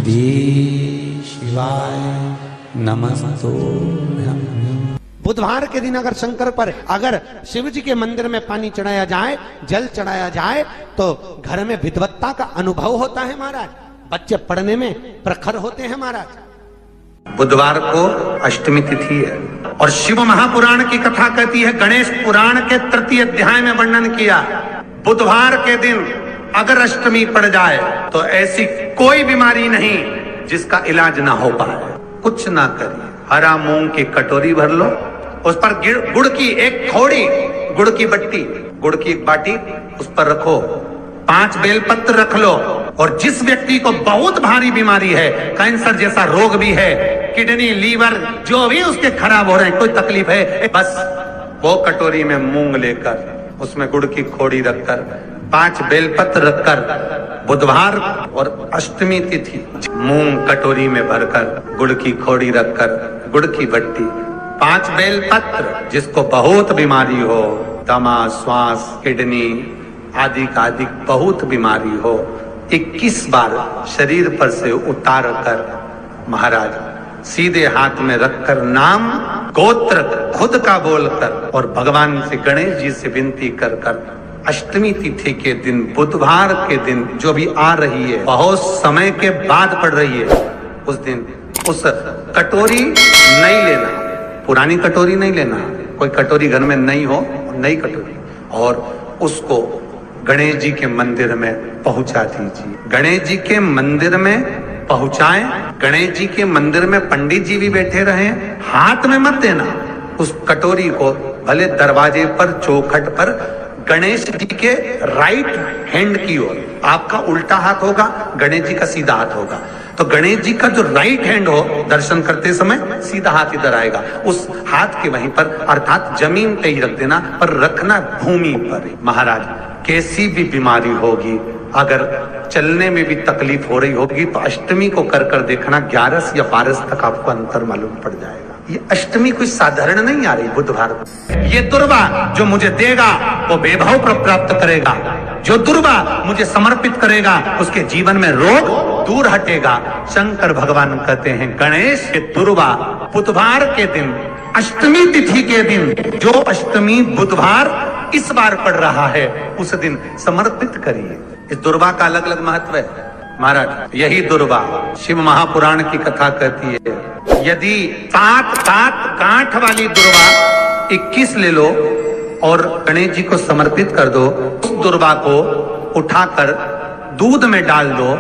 श्री शिवाय नमस्तुभ्यं। बुधवार के दिन अगर शंकर पर अगर शिव जी के मंदिर में पानी चढ़ाया जाए, जल चढ़ाया जाए, तो घर में विद्वत्ता का अनुभव होता है महाराज। बच्चे पढ़ने में प्रखर होते हैं महाराज। बुधवार को अष्टमी तिथि है और शिव महापुराण की कथा कहती है, गणेश पुराण के तृतीय अध्याय में वर्णन किया, बुधवार के दिन अगर अष्टमी पड़ जाए तो ऐसी कोई बीमारी नहीं जिसका इलाज ना हो पाए। कुछ ना करिए, हरा मूंग की कटोरी भर लो, उस पर गुड़ की एक खोड़ी, गुड़ की बट्टी, गुड़ की एक बाटी, उस पर रखो, 5 बेलपत्र रख लो, और जिस व्यक्ति को बहुत भारी बीमारी है, कैंसर जैसा रोग भी है, किडनी, लीवर, जो भी उसके खराब हो रहे हैं, कोई तकलीफ है, बस वो कटोरी में मूंग लेकर, उसमें गुड़ की खोड़ी रखकर, 5 बेलपत्र रखकर, बुधवार और अष्टमी तिथि मूंग कटोरी में भरकर, गुड़ की खोड़ी रखकर, गुड़ की बट्टी, 5 बेलपत्र, जिसको बहुत बीमारी हो, दमा, श्वास, किडनी आदि का आदि बहुत बीमारी हो, 21 बार शरीर पर से उतार कर महाराज सीधे हाथ में रखकर नाम गोत्र खुद का बोलकर और भगवान से, गणेश जी से विनती कर कर अष्टमी तिथि के दिन, बुधवार के दिन जो भी आ रही है, बहुत समय के बाद पड़ रही है, उस दिन उस कटोरी नहीं लेना, पुरानी कटोरी नहीं लेना, कोई कटोरी घर में नहीं हो, नई कटोरी, और उसको गणेश जी के मंदिर में पहुंचा दीजिए। गणेश जी के मंदिर में पहुंचाएं, गणेश जी के मंदिर में पंडित जी भी बैठे रहे, हाथ में मत देना उस कटोरी को, भले दरवाजे पर, चौखट पर, गणेश जी के राइट हैंड की ओर, आपका उल्टा हाथ होगा, गणेश जी का सीधा हाथ होगा, तो गणेश जी का जो राइट हैंड हो, दर्शन करते समय सीधा हाथ इधर आएगा, उस हाथ के वहीं पर, अर्थात जमीन पे ही रख देना, पर रखना भूमि पर। महाराज कैसी भी बीमारी होगी, अगर चलने में भी तकलीफ हो रही होगी, तो अष्टमी को कर देखना, 11 या 12 तक आपको अंतर मालूम पड़ जाएगा। ये अष्टमी कोई साधारण नहीं आ रही बुधवार को। ये दुर्वा जो मुझे देगा वो वैभव प्राप्त करेगा, जो दुर्वा मुझे समर्पित करेगा उसके जीवन में रोग दूर हटेगा। शंकर भगवान कहते हैं, गणेश के दुर्वा बुधवार के दिन, अष्टमी तिथि के दिन, जो अष्टमी बुधवार इस बार पड़ रहा है, उस दिन समर्पित करिए। इस दुर्वा का अलग अलग महत्व है महाराज। यही दुर्वा शिव महापुराण की कथा कहती है, यदि 7 गांठ वाली दुर्वा 21 ले लो और गणेश जी को समर्पित कर दो, उस दुर्वा को उठाकर दूध में डाल दो,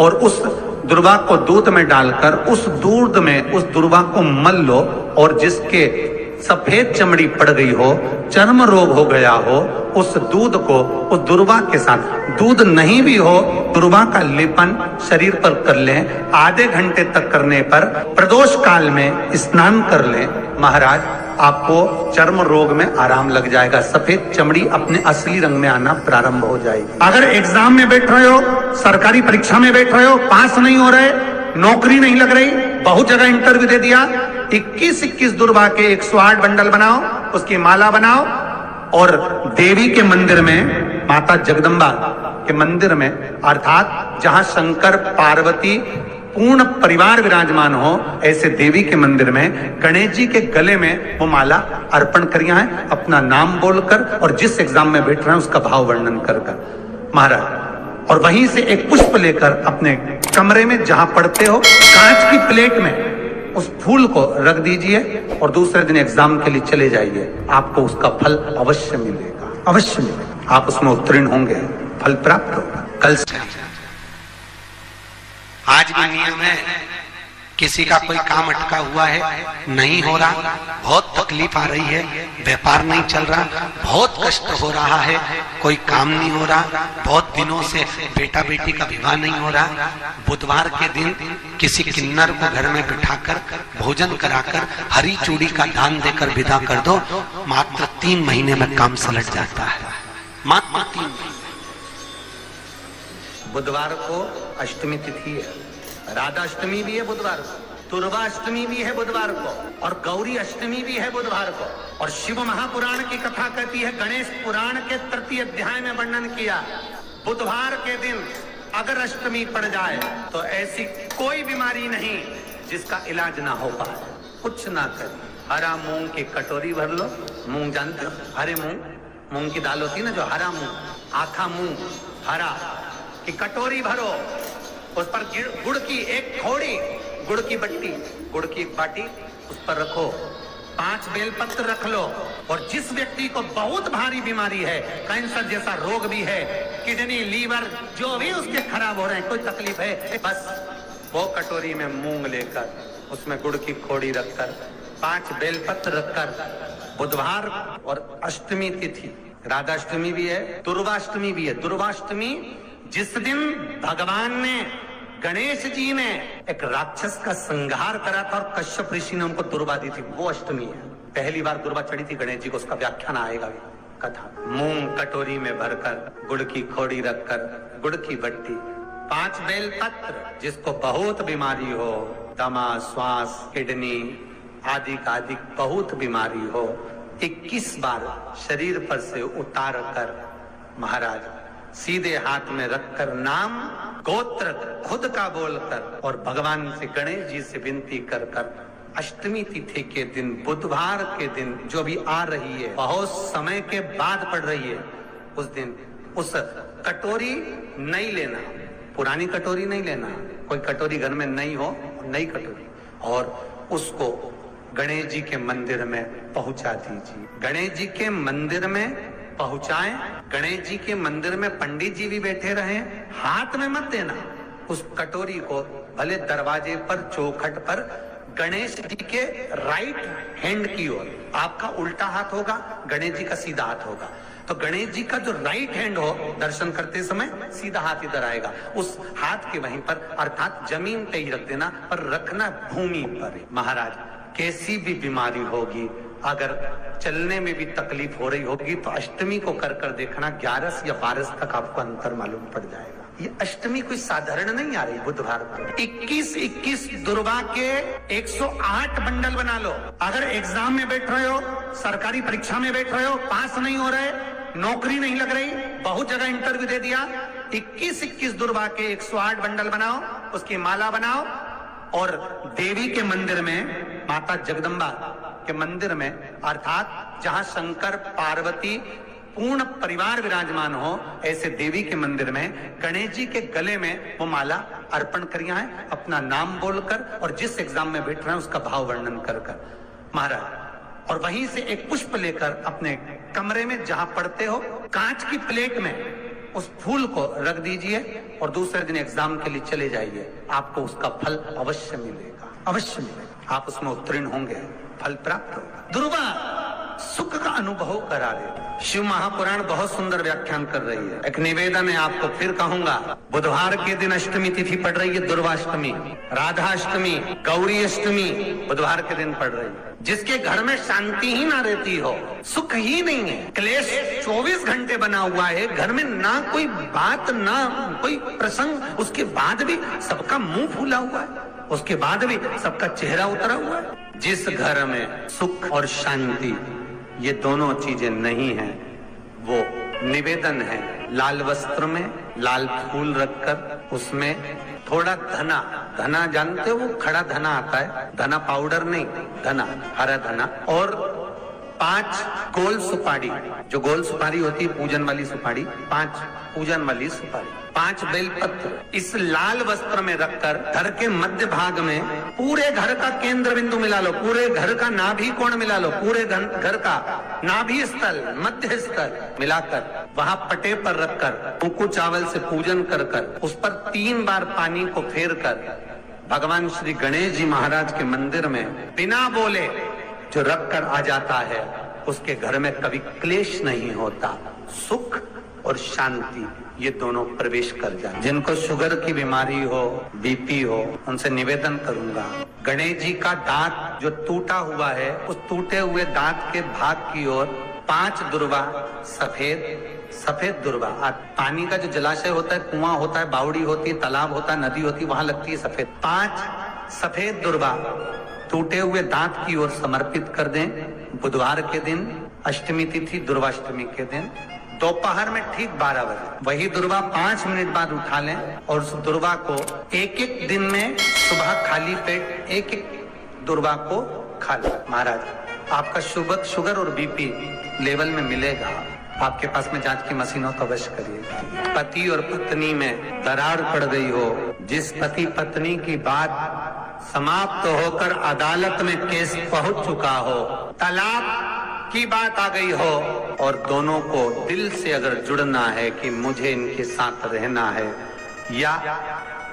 और उस दुर्वा को दूध में डालकर उस दूध में उस दुर्वा को मल लो, और जिसके सफेद चमड़ी पड़ गई हो, चर्म रोग हो गया हो, उस दूध को उस दुर्वा के साथ, दूध नहीं भी हो, दुर्वा का लेपन शरीर पर कर लें, आधे घंटे तक करने पर प्रदोष काल में स्नान कर लें, महाराज आपको चर्म रोग में आराम लग जाएगा, सफेद चमड़ी अपने असली रंग में आना प्रारंभ हो जाएगी। अगर एग्जाम में बैठ रहे हो, सरकारी परीक्षा में बैठ रहे हो, पास नहीं हो रहे, नौकरी नहीं लग रही, बहुत जगह इंटरव्यू दे दिया, 21 दुर्वा के 108 बंडल बनाओ, उसकी माला बनाओ, और देवी के मंदिर में, माता जगदम्बा के मंदिर में, अर्थात जहां शंकर पार्वती पूर्ण परिवार विराजमान हो, ऐसे देवी के मंदिर में गणेश जी के गले में वो माला अर्पण करिया है, अपना नाम बोलकर, और जिस एग्जाम में बैठ रहे हैं उसका भाव वर्णन कर महाराज, और वहीं से एक पुष्प लेकर अपने कमरे में जहां पढ़ते हो, कांच की प्लेट में उस फूल को रख दीजिए, और दूसरे दिन एग्जाम के लिए चले जाइए, आपको उसका फल अवश्य मिलेगा, अवश्य मिलेगा, आप उसमें उत्तीर्ण होंगे, फल प्राप्त होगा। कल से आज भी नियम है, किसी का कोई काम अटका हुआ है, नहीं हो रहा, बहुत तकलीफ आ रही है, व्यापार नहीं चल रहा, बहुत कष्ट हो रहा है, कोई काम नहीं हो रहा, बहुत दिनों से बेटा बेटी का विवाह नहीं हो रहा, बुधवार के दिन किसी किन्नर को घर में बिठाकर भोजन कराकर हरी चूड़ी का दान देकर विदा कर दो, मात्र 3 महीने में काम सलट जाता है, मात्र 3 महीने। बुधवार को अष्टमी तिथि है, राधा अष्टमी भी है बुधवार को, दुर्गा अष्टमी भी है बुधवार को, और गौरी अष्टमी भी है बुधवार को। और शिव महापुराण की कथा कहती है, गणेश पुराण के तृतीय अध्याय में वर्णन किया, बुधवार के दिन अगर अष्टमी पड़ जाए तो ऐसी कोई बीमारी नहीं जिसका इलाज ना हो पाए। कुछ ना करे, हरा मूंग की कटोरी भर लो। मूंग जानते हो, हरे मूंग की दाल होती है ना, जो हरा मूंग, आखा मूंग हरा की कटोरी भरो, उस पर गुड़ की एक थोड़ी, गुड़ की बट्टी, गुड़ की एक बाटी उस पर रखो, 5 बेलपत्र रख लो। और जिस व्यक्ति को बहुत भारी बीमारी है, कैंसर जैसा रोग भी है, किडनी लीवर जो भी उसके खराब हो रहे हैं, कोई तकलीफ है, बस वो कटोरी में मूंग लेकर, उसमें गुड़ की खोड़ी रखकर, 5 बेलपत्र रखकर, बुधवार और अष्टमी तिथि, राधाष्टमी भी है, दुर्वाष्टमी भी है। दुर्वाष्टमी जिस दिन भगवान ने, गणेश जी ने एक राक्षस का संहार करा था और कश्यप ऋषि ने उनको दुर्वा दी थी, वो अष्टमी है। पहली बार दुर्वा चढ़ी थी गणेश जी को, उसका व्याख्यान आएगा कथा। मूंग कटोरी में भरकर, गुड़ की खोड़ी रखकर, गुड़ की बट्टी, 5 बेलपत्र, जिसको बहुत बीमारी हो, दमा, श्वास, किडनी आदि का आदि बहुत बीमारी हो, 21 बार शरीर पर से उतार कर महाराज सीधे हाथ में रखकर नाम गोत्र खुद का बोलकर और भगवान से, गणेश जी से विनती कर कर, अष्टमी तिथि के दिन, बुधवार के दिन जो भी आ रही है, बहुत समय के बाद पड़ रही है, उस दिन उस कटोरी नहीं लेना, पुरानी कटोरी नहीं लेना, कोई कटोरी घर में नहीं हो, नई कटोरी, और उसको गणेश जी के मंदिर में पहुंचा दीजिए। गणेश जी के मंदिर में पहुंचाएं, गणेश जी के मंदिर में पंडित जी भी बैठे रहे, हाथ में मत देना उस कटोरी को, भले दरवाजे पर, चौखट पर, गणेश जी के राइट हैंड की ओर, आपका उल्टा हाथ होगा, गणेश जी का सीधा हाथ होगा, तो गणेश जी का जो राइट हैंड हो, दर्शन करते समय सीधा हाथ इधर आएगा, उस हाथ के वहीं पर, अर्थात जमीन पे ही रख देना, पर रखना भूमि पर। महाराज कैसी भी बीमारी होगी, अगर चलने में भी तकलीफ हो रही होगी, तो अष्टमी को कर कर देखना, 11 या 12 तक आपको अंतर मालूम पड़ जाएगा। ये अष्टमी कोई साधारण नहीं आ रही, बुधवार को 21 दुर्वा के 108 बंडल बना लो। अगर एग्जाम में बैठ रहे हो, सरकारी परीक्षा में बैठ रहे हो, पास नहीं हो रहे, नौकरी नहीं लग रही, बहुत जगह इंटरव्यू दे दिया, 21 दुर्वा के 108 बंडल बनाओ, उसकी माला बनाओ और देवी के मंदिर में, माता जगदम्बा के मंदिर में, अर्थात जहां शंकर पार्वती पूर्ण परिवार विराजमान हो, ऐसे देवी के मंदिर में गणेश जी के गले में वो माला अर्पण करिया है, अपना नाम बोलकर और जिस एग्जाम में बैठ रहे हैं उसका भाव वर्णन कर कर महाराज, और वहीं से एक पुष्प लेकर अपने कमरे में जहां पढ़ते हो, कांच की प्लेट में उस फूल को रख दीजिए और दूसरे दिन एग्जाम के लिए चले जाइए, आपको उसका फल अवश्य मिलेगा, अवश्य मिलेगा, आप उसमें उत्तीर्ण होंगे, फल प्राप्त होगा। दुर्वा सुख का अनुभव करा देता। शिव महापुराण बहुत सुंदर व्याख्यान कर रही है। एक निवेदन है, आपको फिर कहूंगा, बुधवार के दिन अष्टमी तिथि पड़ रही है, दुर्वाष्टमी, राधाष्टमी, गौरी अष्टमी बुधवार के दिन पड़ रही है। जिसके घर में शांति ही ना रहती हो, सुख ही नहीं है, क्लेश 24 घंटे बना हुआ है, घर में ना कोई बात, ना कोई प्रसंग, उसके बाद भी सबका मुंह फूला हुआ है, उसके बाद भी सबका चेहरा उतरा हुआ है। जिस घर में सुख और शांति ये दोनों चीजें नहीं है, वो निवेदन है, लाल वस्त्र में लाल फूल रखकर उसमें थोड़ा धना, धना जानते हो, वो खड़ा धना आता है, धना पाउडर नहीं, धना, हरा धना, और 5 गोल सुपारी, जो गोल सुपारी होती है पूजन वाली सुपारी, 5 पूजन वाली सुपारी, 5 बेलपत्र, इस लाल वस्त्र में रखकर घर के मध्य भाग में पूरे घर का केंद्र बिंदु मिला लो, पूरे घर का नाभि कोण मिला लो, पूरे घर का नाभि स्थल, मध्य स्थल मिलाकर वहां पटे पर रखकर कुंकू चावल से पूजन कर कर उस पर 3 बार पानी को फेर कर भगवान श्री गणेश जी महाराज के मंदिर में बिना बोले जो रख कर आ जाता है, उसके घर में कभी क्लेश नहीं होता, सुख और शांति ये दोनों प्रवेश कर जाए। जिनको शुगर की बीमारी हो, बीपी हो, उनसे निवेदन करूंगा, गणेश जी का दांत जो टूटा हुआ है, उस टूटे हुए दांत के भाग की ओर 5 दुर्वा, सफेद दुर्वा, पानी का जो जलाशय होता है, कुआं होता है, बावड़ी होती है, तालाब होता है, नदी होती है, वहां लगती है सफेद, 5 सफेद दुर्वा टूटे हुए दांत की ओर समर्पित कर दें। बुधवार के दिन, अष्टमी तिथि दुर्वाष्टमी के दिन दोपहर में ठीक 12 बजे वही दुर्वा 5 मिनट बाद उठा लें और उस दुर्वा को एक एक दिन में सुबह खाली पेट एक एक दुर्वा को खा लें। महाराज आपका शुगर और बीपी लेवल में मिलेगा। आपके पास में जांच की मशीन हो तो अवश्य करिएगा। पति और पत्नी में दरार पड़ गई हो, जिस पति पत्नी की बात समाप्त होकर अदालत में केस पहुंच चुका हो, तलाक की बात आ गई हो और दोनों को दिल से अगर जुड़ना है कि मुझे इनके साथ रहना है या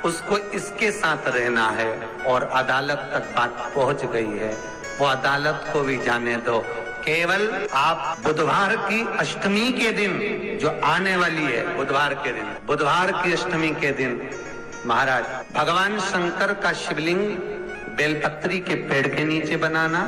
उसको इसके साथ रहना है और अदालत तक बात पहुंच गई है, वो अदालत को भी जाने दो। केवल आप बुधवार की अष्टमी के दिन जो आने वाली है, बुधवार की अष्टमी के दिन महाराज भगवान शंकर का शिवलिंग बेलपत्री के पेड़ के नीचे बनाना,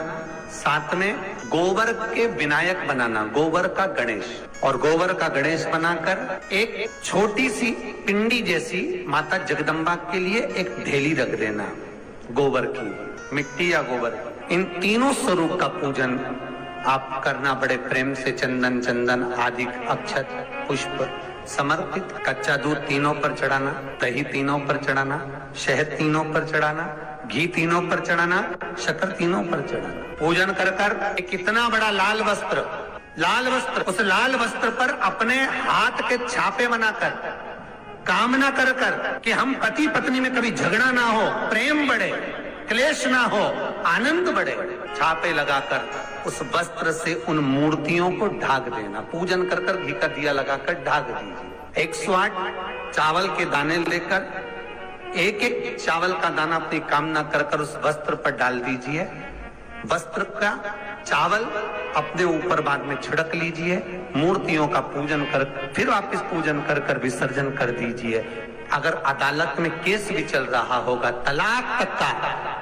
साथ में गोबर के विनायक बनाना, गोबर का गणेश, और गोबर का गणेश बनाकर एक छोटी सी पिंडी जैसी माता जगदम्बा के लिए एक ढेली रख देना, गोबर की, मिट्टी या गोबर। इन तीनों स्वरूप का पूजन आप करना बड़े प्रेम से, चंदन आदि अक्षत पुष्प समर्पित, कच्चा दूध तीनों पर चढ़ाना, दही तीनों पर चढ़ाना, शहद तीनों पर चढ़ाना, घी तीनों पर चढ़ाना, शक्कर तीनों पर चढ़ाना। पूजन कर कर एक इतना बड़ा लाल वस्त्र, उस लाल वस्त्र पर अपने हाथ के छापे बनाकर कामना कर कर कि हम पति पत्नी में कभी झगड़ा ना हो, प्रेम बढ़े, क्लेश ना हो, आनंद बढ़े, छापे लगाकर उस वस्त्र से उन मूर्तियों को ढाक देना। पूजन कर कर घी का दिया लगाकर ढाक दीजिए। 108 चावल के दाने लेकर एक एक चावल का दाना अपनी कामना कर कर उस वस्त्र पर डाल दीजिए। वस्त्र का चावल अपने ऊपर बाद में छिड़क लीजिए, मूर्तियों का पूजन कर फिर वापिस पूजन कर कर विसर्जन कर दीजिए। अगर अदालत में केस भी चल रहा होगा तलाक तक का,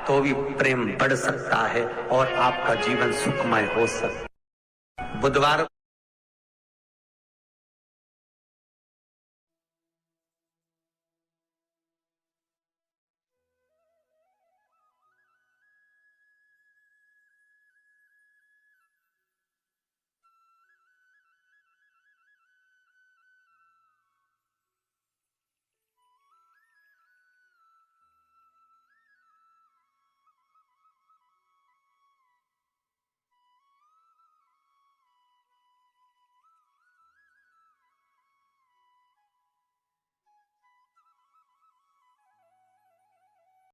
तो भी प्रेम बढ़ सकता है और आपका जीवन सुखमय हो सकता है। बुधवार